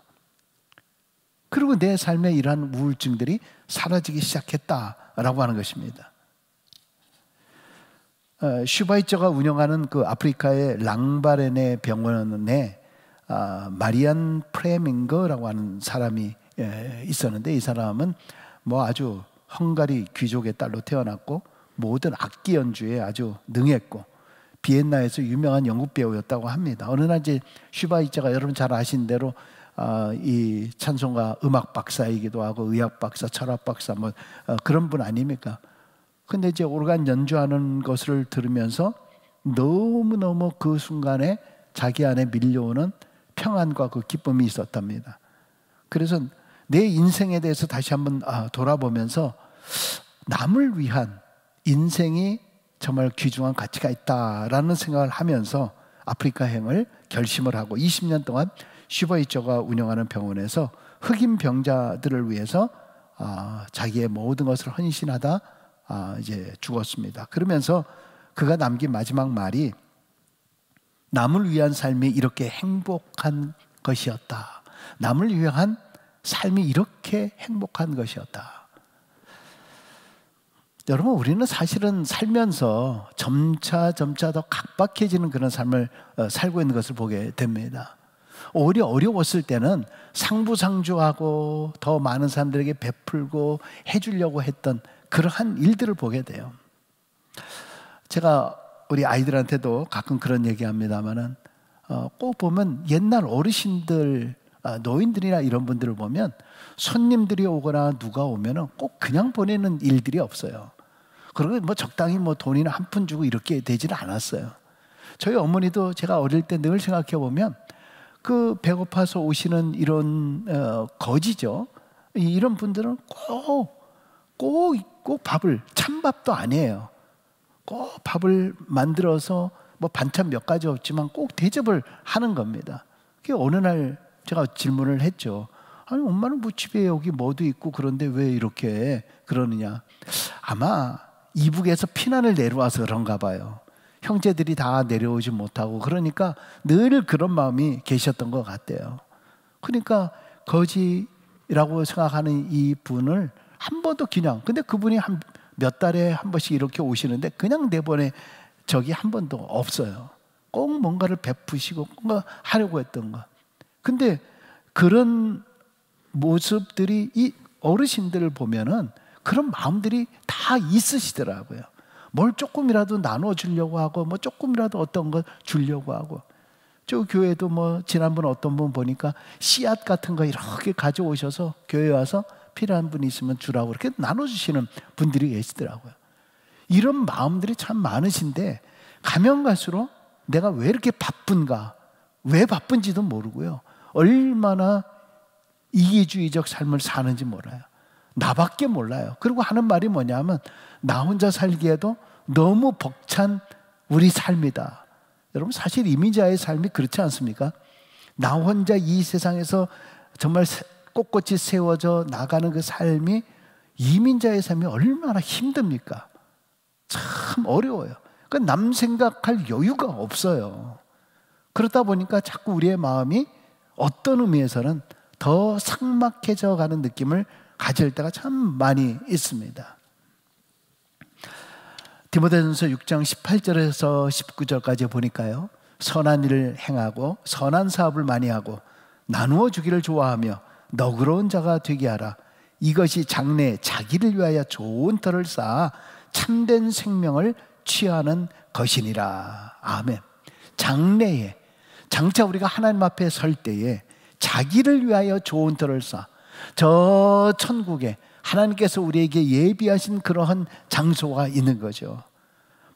그리고 내 삶에 이러한 우울증들이 사라지기 시작했다라고 하는 것입니다. 슈바이처가 운영하는 그 아프리카의 랑바렌의 병원에 마리안 프레밍거라고 하는 사람이 있었는데 이 사람은 뭐 아주 헝가리 귀족의 딸로 태어났고 모든 악기 연주에 아주 능했고 비엔나에서 유명한 연극 배우였다고 합니다. 어느 날 이제 슈바이처가 여러분 잘 아시는 대로 이 찬송가 음악 박사이기도 하고 의학 박사, 철학 박사 뭐 그런 분 아닙니까? 근데 이제 오르간 연주하는 것을 들으면서 너무너무 그 순간에 자기 안에 밀려오는 평안과 그 기쁨이 있었답니다. 그래서 내 인생에 대해서 다시 한번 돌아보면서 남을 위한 인생이 정말 귀중한 가치가 있다라는 생각을 하면서 아프리카행을 결심을 하고 20년 동안 슈바이처가 운영하는 병원에서 흑인 병자들을 위해서 자기의 모든 것을 헌신하다 이제 죽었습니다. 그러면서 그가 남긴 마지막 말이 남을 위한 삶이 이렇게 행복한 것이었다. 남을 위한 삶이 이렇게 행복한 것이었다. 여러분, 우리는 사실은 살면서 점차 더 각박해지는 그런 삶을 살고 있는 것을 보게 됩니다. 오히려 어려웠을 때는 상부상조하고 더 많은 사람들에게 베풀고 해주려고 했던 그러한 일들을 보게 돼요. 제가 우리 아이들한테도 가끔 그런 얘기합니다만은 꼭 보면 옛날 어르신들, 노인들이나 이런 분들을 보면 손님들이 오거나 누가 오면은 꼭 그냥 보내는 일들이 없어요. 그리고 뭐 적당히 뭐 돈이나 한 푼 주고 이렇게 되지는 않았어요. 저희 어머니도 제가 어릴 때 늘 생각해 보면 그 배고파서 오시는 이런 거지죠. 이런 분들은 꼭 밥을, 찬밥도 아니에요. 꼭 밥을 만들어서 뭐 반찬 몇 가지 없지만 꼭 대접을 하는 겁니다. 그게 어느 날 제가 질문을 했죠. 아니, 엄마는 뭐 집에 여기 뭐도 있고 그런데 왜 이렇게 그러느냐. 아마 이북에서 피난을 내려와서 그런가 봐요. 형제들이 다 내려오지 못하고 그러니까 늘 그런 마음이 계셨던 것 같아요. 그러니까 거지라고 생각하는 이 분을 한 번도 근데 그분이 한 몇 달에 한 번씩 이렇게 오시는데 그냥 내보내 적이 한 번도 없어요. 꼭 뭔가를 베푸시고 뭔가 하려고 했던 거. 근데 그런 모습들이 이 어르신들을 보면은 그런 마음들이 다 있으시더라고요. 뭘 조금이라도 나눠주려고 하고 뭐 조금이라도 어떤 거 주려고 하고. 저 교회도 뭐 지난번 어떤 분 보니까 씨앗 같은 거 이렇게 가져오셔서 교회에 와서 필요한 분이 있으면 주라고 이렇게 나눠주시는 분들이 계시더라고요. 이런 마음들이 참 많으신데 가면 갈수록 내가 왜 이렇게 바쁜가, 왜 바쁜지도 모르고요. 얼마나 이기주의적 삶을 사는지 몰라요. 나밖에 몰라요. 그리고 하는 말이 뭐냐면 나 혼자 살기에도 너무 벅찬 우리 삶이다. 여러분, 사실 이민자의 삶이 그렇지 않습니까? 나 혼자 이 세상에서 정말 꼿꼿이 세워져 나가는 그 삶이, 이민자의 삶이 얼마나 힘듭니까? 참 어려워요. 그러니까 남 생각할 여유가 없어요. 그러다 보니까 자꾸 우리의 마음이 어떤 의미에서는 더 삭막해져 가는 느낌을 가질 때가 참 많이 있습니다. 디모데전서 6장 18절에서 19절까지 보니까요, 선한 일을 행하고 선한 사업을 많이 하고 나누어 주기를 좋아하며 너그러운 자가 되게 하라. 이것이 장래에 자기를 위하여 좋은 터를 쌓아 참된 생명을 취하는 것이니라. 아멘. 장래에, 장차 우리가 하나님 앞에 설 때에 자기를 위하여 좋은 터를 쌓아, 저 천국에 하나님께서 우리에게 예비하신 그러한 장소가 있는 거죠.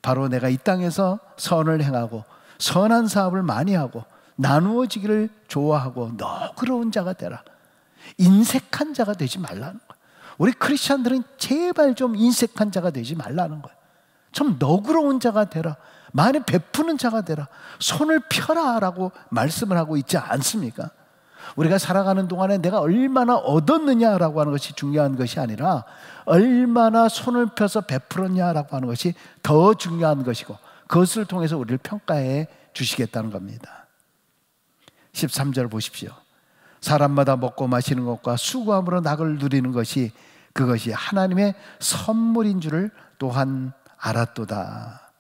바로 내가 이 땅에서 선을 행하고 선한 사업을 많이 하고 나누어지기를 좋아하고 너그러운 자가 되라. 인색한 자가 되지 말라는 거예요. 우리 크리스찬들은 제발 좀 인색한 자가 되지 말라는 거예요. 좀 너그러운 자가 되라. 많이 베푸는 자가 되라. 손을 펴라 라고 말씀을 하고 있지 않습니까? 우리가 살아가는 동안에 내가 얼마나 얻었느냐라고 하는 것이 중요한 것이 아니라 얼마나 손을 펴서 베풀었냐라고 하는 것이 더 중요한 것이고, 그것을 통해서 우리를 평가해 주시겠다는 겁니다. 13절 보십시오. 사람마다 먹고 마시는 것과 수고함으로 낙을 누리는 것이 그것이 하나님의 선물인 줄을 또한 알았도다.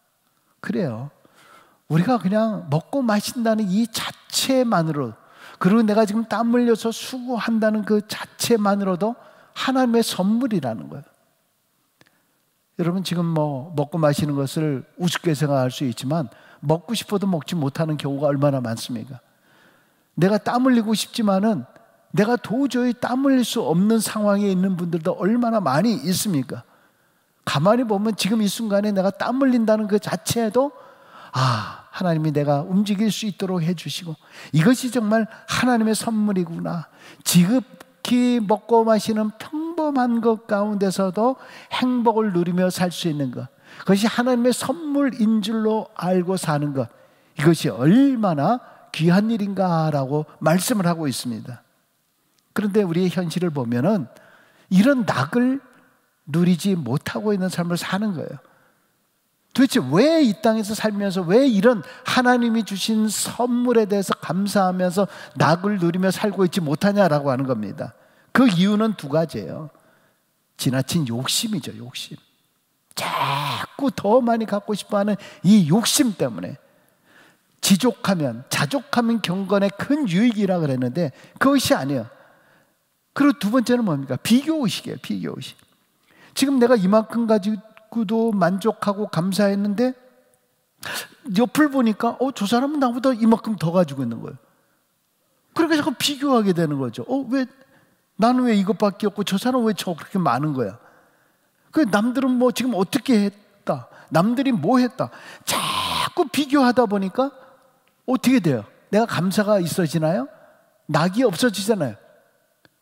그래요. 우리가 그냥 먹고 마신다는 이 자체만으로, 그리고 내가 지금 땀 흘려서 수고한다는 그 자체만으로도 하나님의 선물이라는 거예요. 여러분, 지금 뭐 먹고 마시는 것을 우습게 생각할 수 있지만 먹고 싶어도 먹지 못하는 경우가 얼마나 많습니까? 내가 땀 흘리고 싶지만은 내가 도저히 땀 흘릴 수 없는 상황에 있는 분들도 얼마나 많이 있습니까? 가만히 보면 지금 이 순간에 내가 땀 흘린다는 그 자체에도 하나님이 내가 움직일 수 있도록 해주시고, 이것이 정말 하나님의 선물이구나. 지극히 먹고 마시는 평범한 것 가운데서도 행복을 누리며 살 수 있는 것, 그것이 하나님의 선물인 줄로 알고 사는 것, 이것이 얼마나 귀한 일인가라고 말씀을 하고 있습니다. 그런데 우리의 현실을 보면은 이런 낙을 누리지 못하고 있는 삶을 사는 거예요. 도대체 왜 이 땅에서 살면서 왜 이런 하나님이 주신 선물에 대해서 감사하면서 낙을 누리며 살고 있지 못하냐라고 하는 겁니다. 그 이유는 두 가지예요. 지나친 욕심이죠. 욕심. 자꾸 더 많이 갖고 싶어하는 이 욕심 때문에 자족하면 경건의 큰 유익이라 그랬는데 그것이 아니에요. 그리고 두 번째는 뭡니까? 비교의식이에요. 비교의식. 지금 내가 이만큼 가지고도 만족하고 감사했는데 옆을 보니까 저 사람은 나보다 이만큼 더 가지고 있는 거예요. 그러니까 자꾸 비교하게 되는 거죠. 나는 왜 이것밖에 없고 저 사람은 왜 그렇게 많은 거야? 남들은 뭐 지금 어떻게 했다, 남들이 뭐 했다, 자꾸 비교하다 보니까 어떻게 돼요? 내가 감사가 있어지나요? 낙이 없어지잖아요.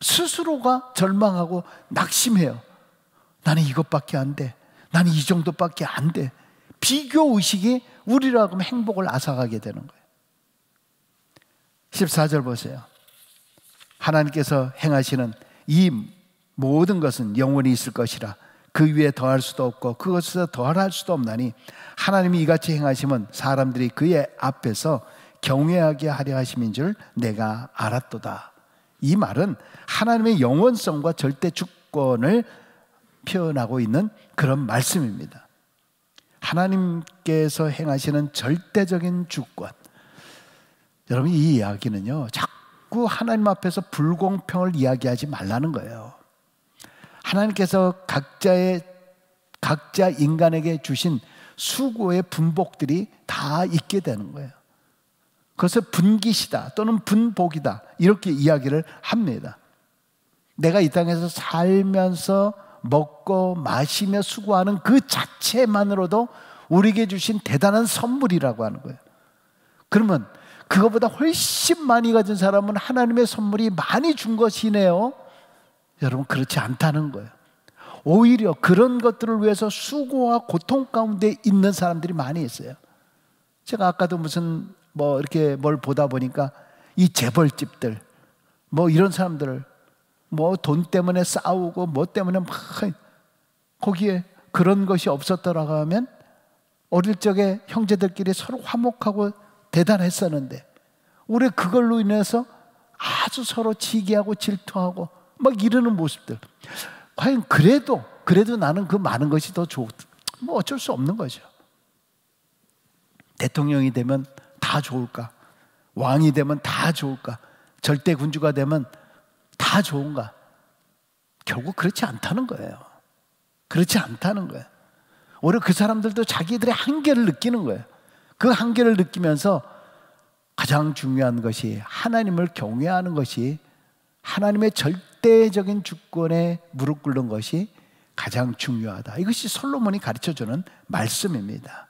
스스로가 절망하고 낙심해요. 나는 이것밖에 안 돼, 나는 이 정도밖에 안 돼. 비교의식이 우리로 하여금 행복을 앗아가게 되는 거예요. 14절 보세요. 하나님께서 행하시는 이 모든 것은 영원히 있을 것이라 그 위에 더할 수도 없고 그것에서 더할 수도 없나니 하나님이 이같이 행하시면 사람들이 그의 앞에서 경외하게 하려 하심인 줄 내가 알았도다. 이 말은 하나님의 영원성과 절대 주권을 표현하고 있는 그런 말씀입니다. 하나님께서 행하시는 절대적인 주권. 여러분, 이 이야기는요, 자꾸 하나님 앞에서 불공평을 이야기하지 말라는 거예요. 하나님께서 각자 인간에게 주신 수고의 분복들이 다 있게 되는 거예요. 그것을 분기시다 또는 분복이다 이렇게 이야기를 합니다. 내가 이 땅에서 살면서 먹고 마시며 수고하는 그 자체만으로도 우리에게 주신 대단한 선물이라고 하는 거예요. 그러면 그거보다 훨씬 많이 가진 사람은 하나님의 선물이 많이 준 것이네요. 여러분, 그렇지 않다는 거예요. 오히려 그런 것들을 위해서 수고와 고통 가운데 있는 사람들이 많이 있어요. 제가 아까도 이렇게 뭘 보다 보니까 이 재벌집들, 이런 사람들, 돈 때문에 싸우고 때문에 거기에 그런 것이 없었더라고 하면 어릴 적에 형제들끼리 서로 화목하고 대단했었는데 올해 그걸로 인해서 아주 서로 치기하고 질투하고 이러는 모습들. 과연 그래도 나는 그 많은 것이 더 어쩔 수 없는 거죠. 대통령이 되면 다 좋을까? 왕이 되면 다 좋을까? 절대 군주가 되면 다 좋은가? 결국 그렇지 않다는 거예요. 그렇지 않다는 거예요. 오히려 그 사람들도 자기들의 한계를 느끼는 거예요. 그 한계를 느끼면서 가장 중요한 것이 하나님을 경외하는 것이, 하나님의 절대적인 주권에 무릎 꿇는 것이 가장 중요하다. 이것이 솔로몬이 가르쳐주는 말씀입니다.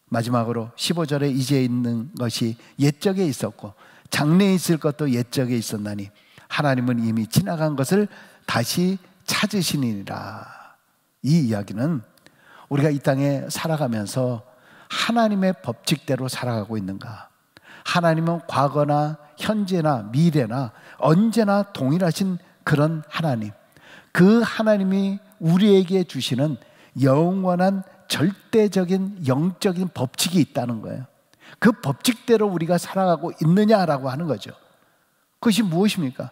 마지막으로 15절에 이제 있는 것이 옛적에 있었고 장래에 있을 것도 옛적에 있었나니 하나님은 이미 지나간 것을 다시 찾으시니라. 이 이야기는 우리가 이 땅에 살아가면서 하나님의 법칙대로 살아가고 있는가, 하나님은 과거나 현재나 미래나 언제나 동일하신 그런 하나님, 그 하나님이 우리에게 주시는 영원한 절대적인 영적인 법칙이 있다는 거예요. 그 법칙대로 우리가 살아가고 있느냐라고 하는 거죠. 그것이 무엇입니까?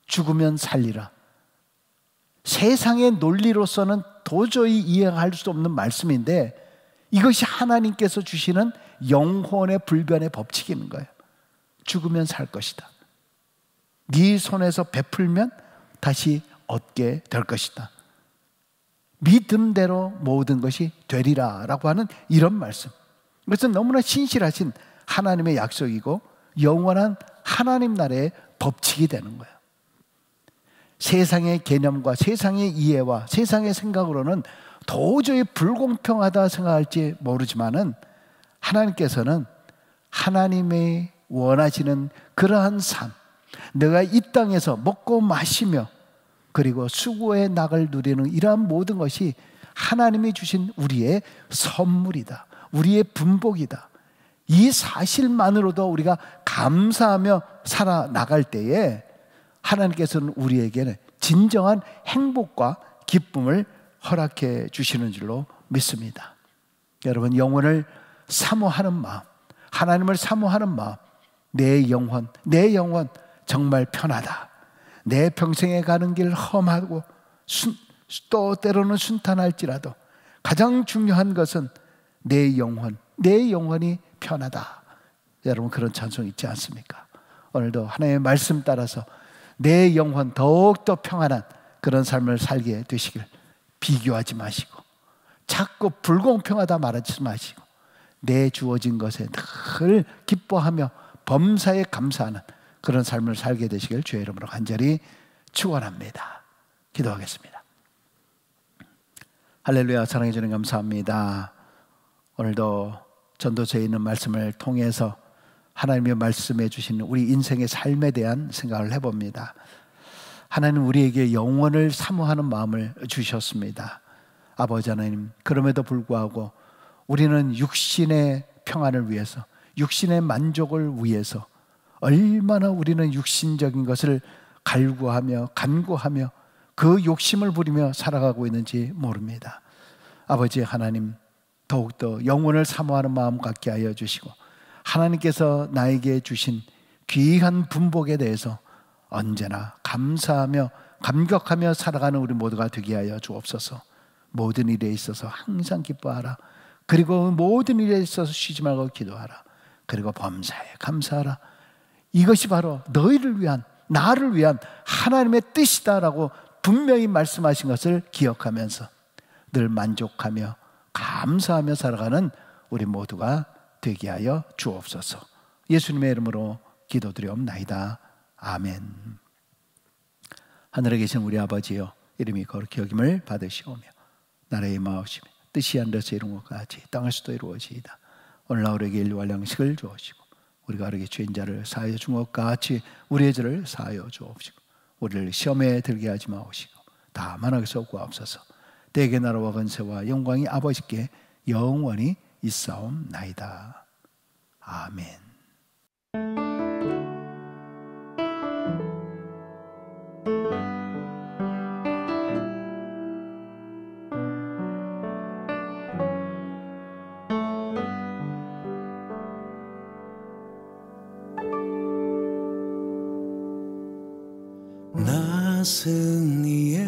죽으면 살리라. 세상의 논리로서는 도저히 이해할 수 없는 말씀인데 이것이 하나님께서 주시는 영혼의 불변의 법칙인 거예요. 죽으면 살 것이다. 네 손에서 베풀면 다시 얻게 될 것이다. 믿음대로 모든 것이 되리라 라고 하는 이런 말씀. 그것은 너무나 신실하신 하나님의 약속이고 영원한 하나님 나라의 법칙이 되는 거예요. 세상의 개념과 세상의 이해와 세상의 생각으로는 도저히 불공평하다 생각할지 모르지만은 하나님께서는 하나님의 원하시는 그러한 삶, 내가 이 땅에서 먹고 마시며 그리고 수고의 낙을 누리는 이러한 모든 것이 하나님이 주신 우리의 선물이다, 우리의 분복이다. 이 사실만으로도 우리가 감사하며 살아나갈 때에 하나님께서는 우리에게는 진정한 행복과 기쁨을 허락해 주시는 줄로 믿습니다. 여러분, 영혼을 사모하는 마음, 하나님을 사모하는 마음, 내 영혼 정말 편하다, 내 평생에 가는 길 험하고 또 때로는 순탄할지라도 가장 중요한 것은 내 영혼이 편하다. 여러분, 그런 찬송 있지 않습니까? 오늘도 하나님의 말씀 따라서 내 영혼 더욱더 평안한 그런 삶을 살게 되시길 비교하지 마시고 자꾸 불공평하다 말하지 마시고 내 주어진 것에 늘 기뻐하며 범사에 감사하는 그런 삶을 살게 되시길 주의 이름으로 간절히 축원합니다. 기도하겠습니다. 할렐루야. 사랑해 주님 감사합니다. 오늘도 전도서에 있는 말씀을 통해서 하나님의 말씀해 주시는 우리 인생의 삶에 대한 생각을 해봅니다. 하나님 우리에게 영원을 사모하는 마음을 주셨습니다. 아버지 하나님, 그럼에도 불구하고 우리는 육신의 평안을 위해서, 육신의 만족을 위해서 얼마나 우리는 육신적인 것을 갈구하며 간구하며 그 욕심을 부리며 살아가고 있는지 모릅니다. 아버지 하나님, 더욱더 영혼을 사모하는 마음 갖게 하여 주시고 하나님께서 나에게 주신 귀한 분복에 대해서 언제나 감사하며 감격하며 살아가는 우리 모두가 되게 하여 주옵소서. 모든 일에 있어서 항상 기뻐하라. 그리고 모든 일에 있어서 쉬지 말고 기도하라. 그리고 범사에 감사하라. 이것이 바로 너희를 위한, 나를 위한 하나님의 뜻이다라고 분명히 말씀하신 것을 기억하면서 늘 만족하며 감사하며 살아가는 우리 모두가 되게 하여 주옵소서. 예수님의 이름으로 기도드리옵나이다. 아멘. 하늘에 계신 우리 아버지여, 이름이 거룩히 여김을 받으시오며 나라의 임하옵시며 뜻이 하늘에서 이룬 것 같이 땅에서도 이루어지이다. 오늘 우리에게 일용할 양식을 주옵시고 우리가 우리에게 죄인자를 사하여 준 것 같이 우리의 죄를 사하여 주옵시고 우리를 시험에 들게 하지 마옵시고 다만 악에서 구하옵소서. 대개 나라와 권세와 영광이 아버지께 영원히 있사옵나이다. 아멘. 나 승리의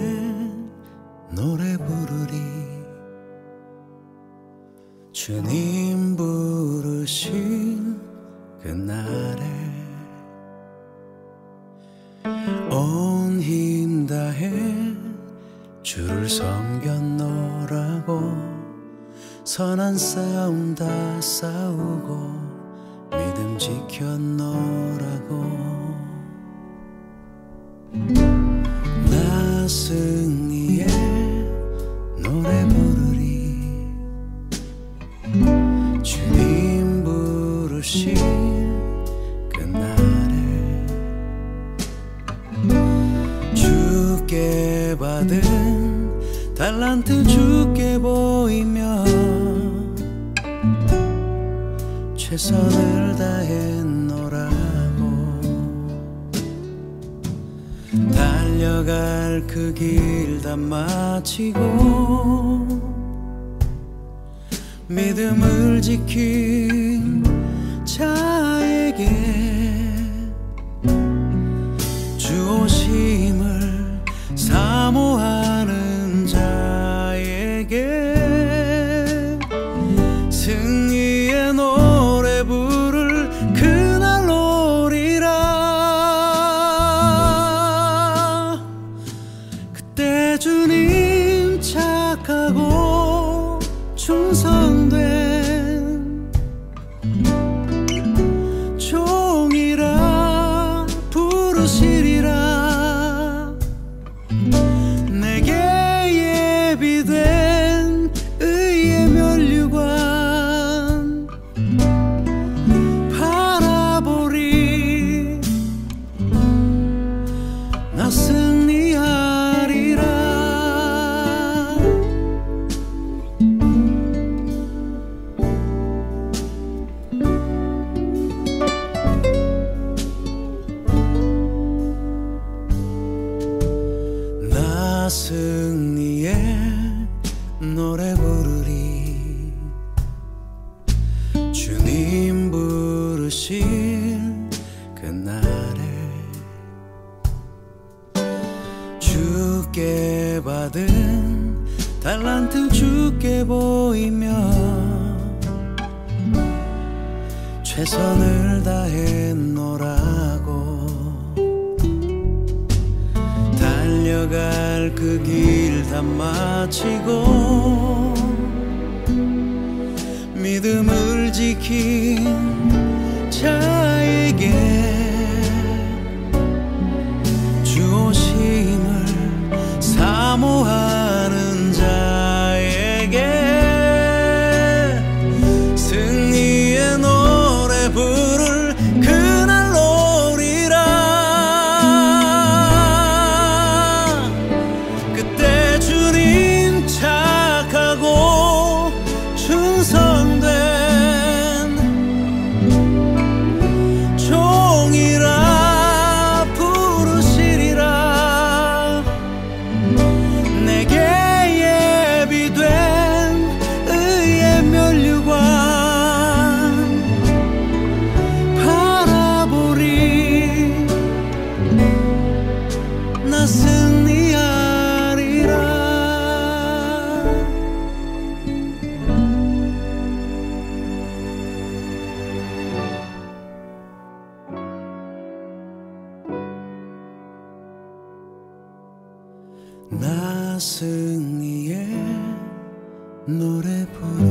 노래 부르리. 주님 부르신 그날에 온 힘 다해 주를 섬겼노라고 선한 싸움 다 싸우고 믿음 지켰노라고. 나 승리의 노래 부르리. 주님 부르신 그날에 주께 받은 달란트 주께 보이며 최선을 다했노라고. 달려갈 그 길 다 마치고 믿음을 지킨 자에게 주 오심을 사모하는 자에게 승리의 노래 부를 그날 오리라. 그때 주님 착하고 충성된 승리의 노래 부르리. 주님 부르실 그날에 주께 받은 달란트 주께 보이며 최선을 다했노라고 달려갈 그 길 다 마치고 믿음을 지킨 자에게 주 오심을 사모하는 자에게 승리의 노래 부를 그날 오리라. 그때 주님 착하고 충성된 종이라 부르시리라. 내게 예비된 의의 면류관 바라보리. 나 승리하리라. 나 승리의 노래 부르